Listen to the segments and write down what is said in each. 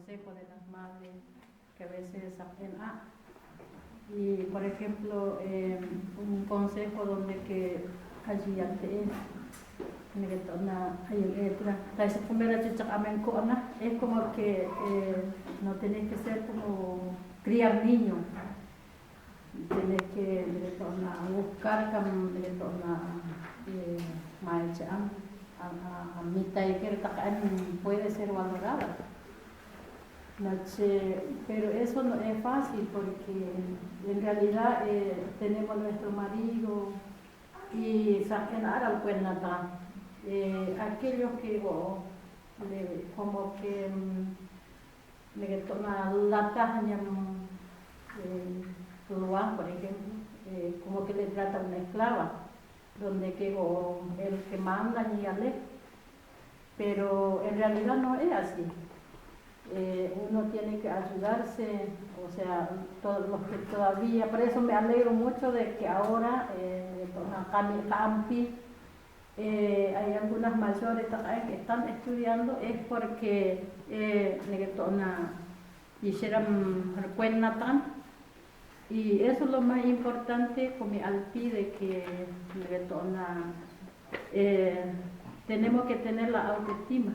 consejo de las madres que a veces aprenden. Y por ejemplo, un consejo donde que allí ante es como que no tenés que ser como criar niños, tenés que buscar a mitad que puede ser valorada. Pero eso no es fácil porque en realidad tenemos nuestro marido y aquellos que como que le toman la taja por ejemplo, como que le tratan una esclava, donde que el que manda y ale, pero en realidad no es así. Uno tiene que ayudarse, o sea, todos los que todavía, por eso me alegro mucho de que ahora hay algunas mayores que están estudiando, es porque y eso es lo más importante con mi alpi de que tenemos que tener la autoestima.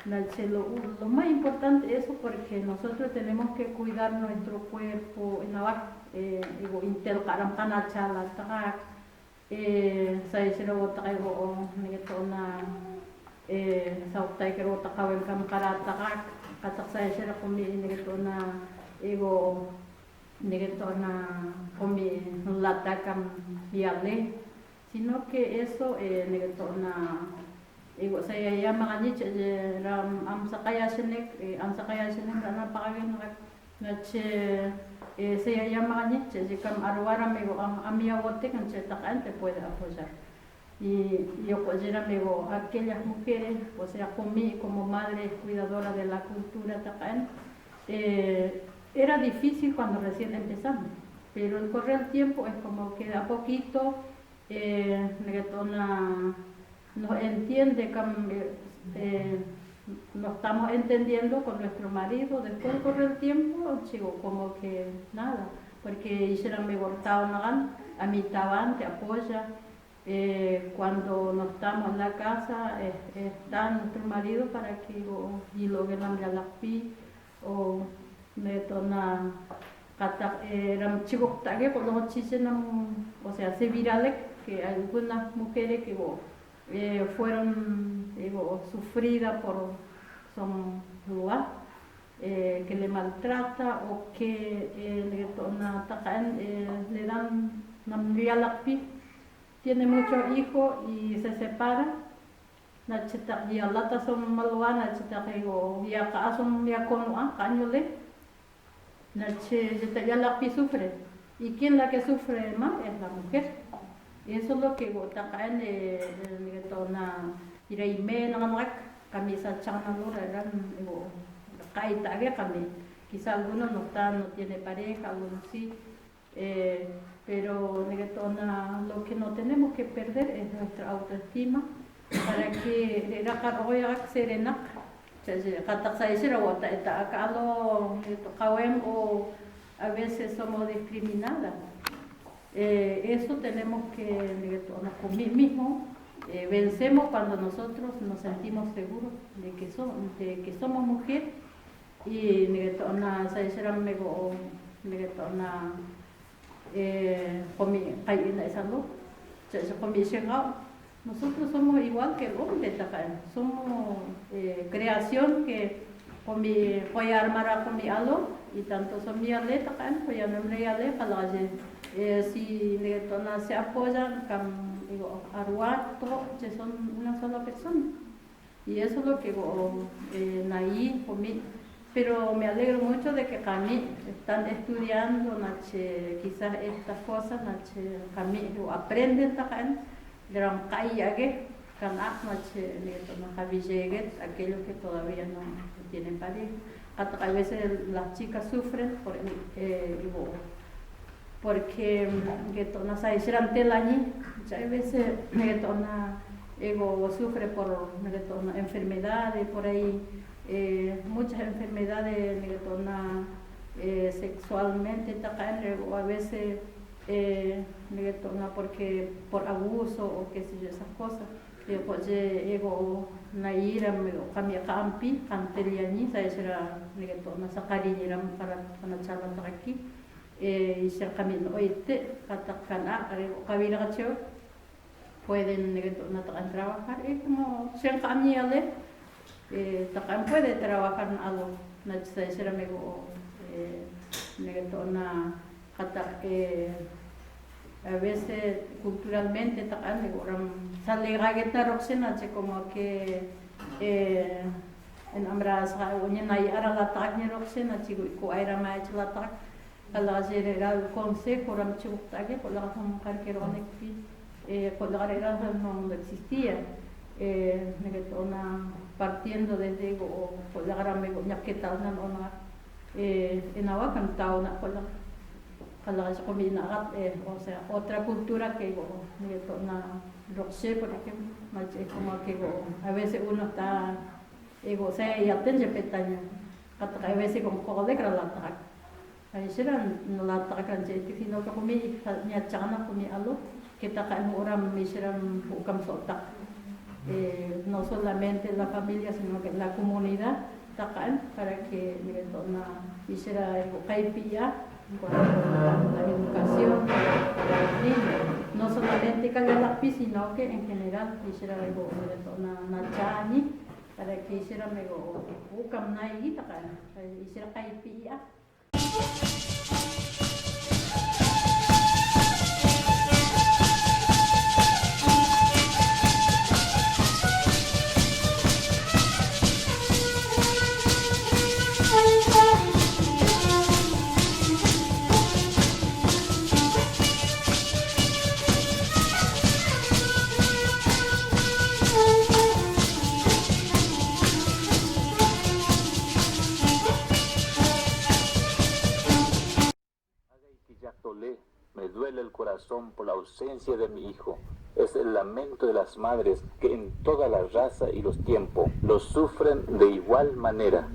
Lo más importante es eso porque nosotros tenemos que cuidar nuestro cuerpo, sino que eso saya llama am sakaya sinek rana pagin saya llama kam arwara mego amia bote kan te puede apoyar. Y yo considero aquellas mujeres, o sea, conmigo como madre cuidadora de la cultura era difícil cuando recién empezamos, pero al correr el tiempo es como que a poquito nos entiende, nos estamos entendiendo con nuestro marido. Después corre el tiempo, chico, como que nada, porque hicieron me cortaban a mi tabán, te apoya. Cuando no estamos en la casa, está nuestro marido para que y lo que la o me tona eran chicos que cuando o sea, se virales que algunas mujeres que fueron sufridas por son lugar que le maltrata o que le dan tiene muchos hijos y se separan. Son maluana ya son ya sufre. ¿Y quién la que sufre más? Es la mujer. Y eso es lo que camisa quizá algunos no tiene pareja, algunos sí, pero lo que no tenemos que perder es nuestra autoestima para que serena a veces somos discriminadas. Eso tenemos que con mí mismo vencemos cuando nosotros nos sentimos seguros de que somos mujer y nosotros somos igual que el hombre, somos creación que con mi voy a armar con mi alo y tanto son mi aleta voy a nombre ale para si se apoyan son una sola persona y eso es lo que ahí por mí. Pero me alegro mucho de que están estudiando quizás estas cosas aprenden aquellos que todavía no tienen pareja. A veces las chicas sufren porque a veces sufre por enfermedades por ahí muchas enfermedades sexualmente o a veces porque por abuso o qué sé yo, esas cosas. Pues llego naira me kami kampi kanteliani saya será sakariñiram para charla aquí y se kami oite katakana kabiragacho pueden trabajar y como se kami ale takan puede trabajar en algo saya será mego a veces culturalmente sale gagueta roxena como que en ambras hay ara la tagni roxena chico y coaira más la tag a la general consejo ram chico tague por la razón que por la realidad no existía partiendo desde por la gran ñaqueta una en agua cantado una por la o sea, otra cultura que roxe, por ejemplo, como que a veces uno está, o sea, y atende petaña, a veces como coge que la taca, ahí será no la taca, sino que comí, ni a chana comí algo, que taca en hora me serán bucam sota, no solamente la familia, sino que la comunidad tacan para que hiciera caipilla. La educación de los niños, no solamente Calalapi, sino que en general hiciera algo na chani para que hiciera algo ukam na hiciera caipilla. Me duele el corazón por la ausencia de mi hijo. Es el lamento de las madres que en toda la raza y los tiempos lo sufren de igual manera.